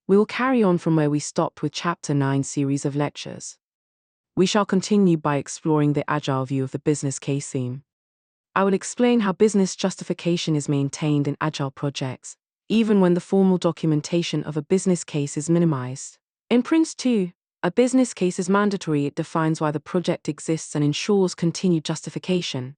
We will carry on from where we stopped with Chapter 9 series of lectures. We shall continue by exploring the agile view of the business case theme. I will explain how business justification is maintained in agile projects, even when the formal documentation of a business case is minimized. In Prince 2, a business case is mandatory. It defines why the project exists and ensures continued justification.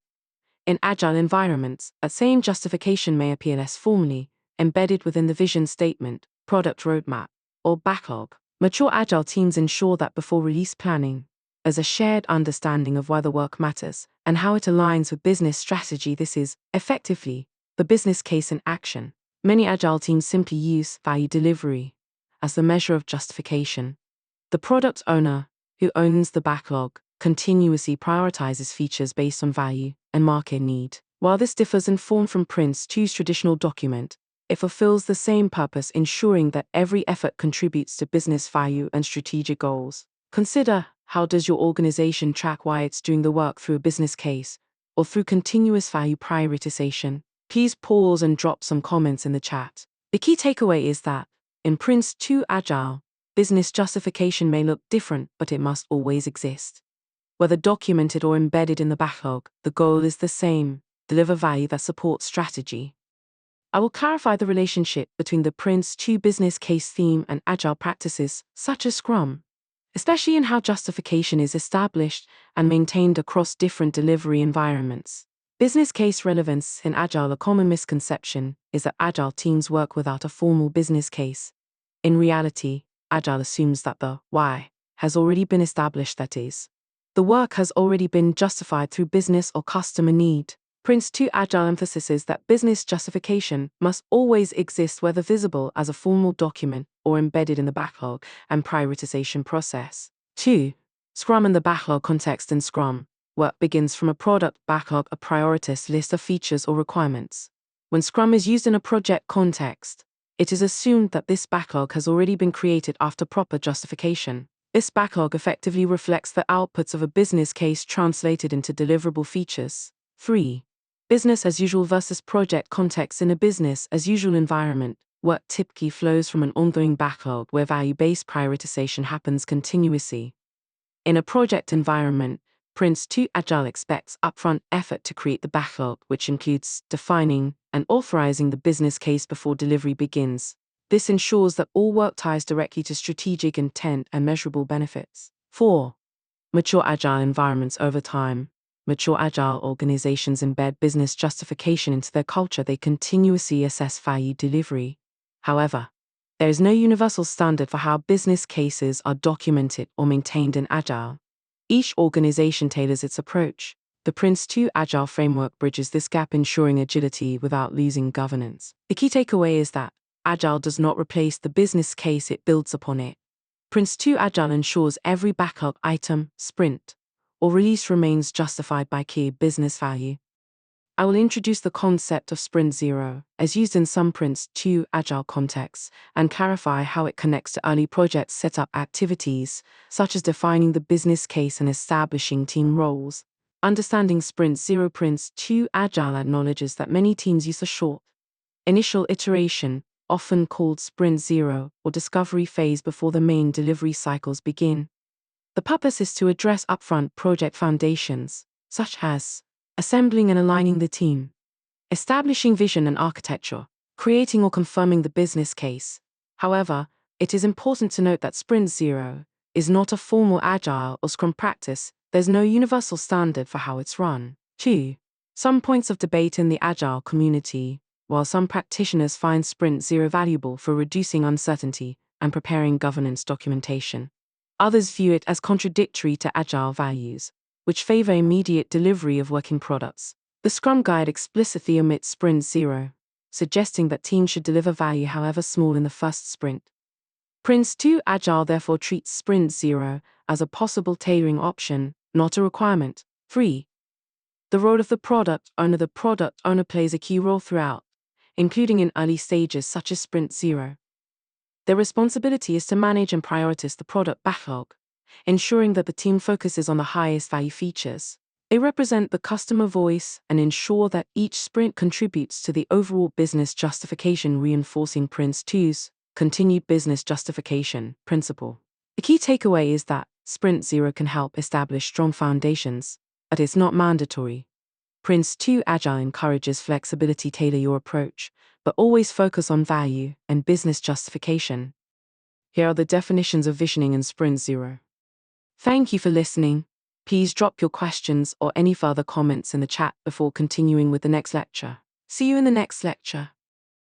In agile environments, a same justification may appear less formally, embedded within the vision statement, product roadmap, or backlog. Mature agile teams ensure that before release planning, there's a shared understanding of why the work matters and how it aligns with business strategy. This is, effectively, the business case in action. Many agile teams simply use value delivery as the measure of justification. The product owner, who owns the backlog, continuously prioritizes features based on value and market need. While this differs in form from Prince 2's traditional document, it fulfills the same purpose, ensuring that every effort contributes to business value and strategic goals. Consider, how does your organization track why it's doing the work through a business case or through continuous value prioritization? Please pause and drop some comments in the chat. The key takeaway is that, in Prince 2 Agile, business justification may look different, but it must always exist. Whether documented or embedded in the backlog, the goal is the same: deliver value that supports strategy. I will clarify the relationship between the Prince 2 business case theme and agile practices, such as Scrum, especially in how justification is established and maintained across different delivery environments. Business case relevance in agile. A common misconception is that agile teams work without a formal business case. In reality, agile assumes that the why has already been established, that is, the work has already been justified through business or customer need. Prince 2 Agile emphasizes that business justification must always exist, whether visible as a formal document or embedded in the backlog and prioritization process. 2. Scrum and the backlog context. In Scrum, work begins from a product backlog, a prioritized list of features or requirements. When Scrum is used in a project context, it is assumed that this backlog has already been created after proper justification. This backlog effectively reflects the outputs of a business case translated into deliverable features. 3. Business as usual versus project context. In a business as usual environment, work typically flows from an ongoing backlog where value-based prioritization happens continuously. In a project environment, Prince 2 Agile expects upfront effort to create the backlog, which includes defining and authorizing the business case before delivery begins. This ensures that all work ties directly to strategic intent and measurable benefits. 4. Mature agile environments. Over time, mature agile organizations embed business justification into their culture. They continuously assess value delivery. However, there is no universal standard for how business cases are documented or maintained in agile. Each organization tailors its approach. The Prince 2 Agile framework bridges this gap, ensuring agility without losing governance. The key takeaway is that Agile does not replace the business case, it builds upon it. Prince 2 Agile ensures every backlog item, sprint, or release remains justified by key business value. I will introduce the concept of Sprint Zero, as used in some Prince 2 Agile contexts, and clarify how it connects to early project setup activities, such as defining the business case and establishing team roles. Understanding Sprint Zero. Prince 2 Agile acknowledges that many teams use a short, initial iteration, often called Sprint Zero, or discovery phase before the main delivery cycles begin. The purpose is to address upfront project foundations, such as assembling and aligning the team, establishing vision and architecture, creating or confirming the business case. However, it is important to note that Sprint Zero is not a formal Agile or Scrum practice. There's no universal standard for how it's run. 2. Some points of debate in the Agile community. While some practitioners find Sprint Zero valuable for reducing uncertainty and preparing governance documentation, others view it as contradictory to Agile values, which favor immediate delivery of working products. The Scrum Guide explicitly omits Sprint Zero, suggesting that teams should deliver value however small in the first sprint. Prince 2 Agile therefore treats Sprint Zero as a possible tailoring option, not a requirement. 3. The role of the product owner. The product owner plays a key role throughout, including in early stages such as Sprint Zero. Their responsibility is to manage and prioritize the product backlog, ensuring that the team focuses on the highest value features. They represent the customer voice and ensure that each sprint contributes to the overall business justification, reinforcing Prince 2's Continued business justification principle. The key takeaway is that Sprint Zero can help establish strong foundations, but it's not mandatory. Prince 2 Agile encourages flexibility. Tailor your approach, but always focus on value and business justification. Here are the definitions of visioning in Sprint Zero. Thank you for listening. Please drop your questions or any further comments in the chat before continuing with the next lecture. See you in the next lecture.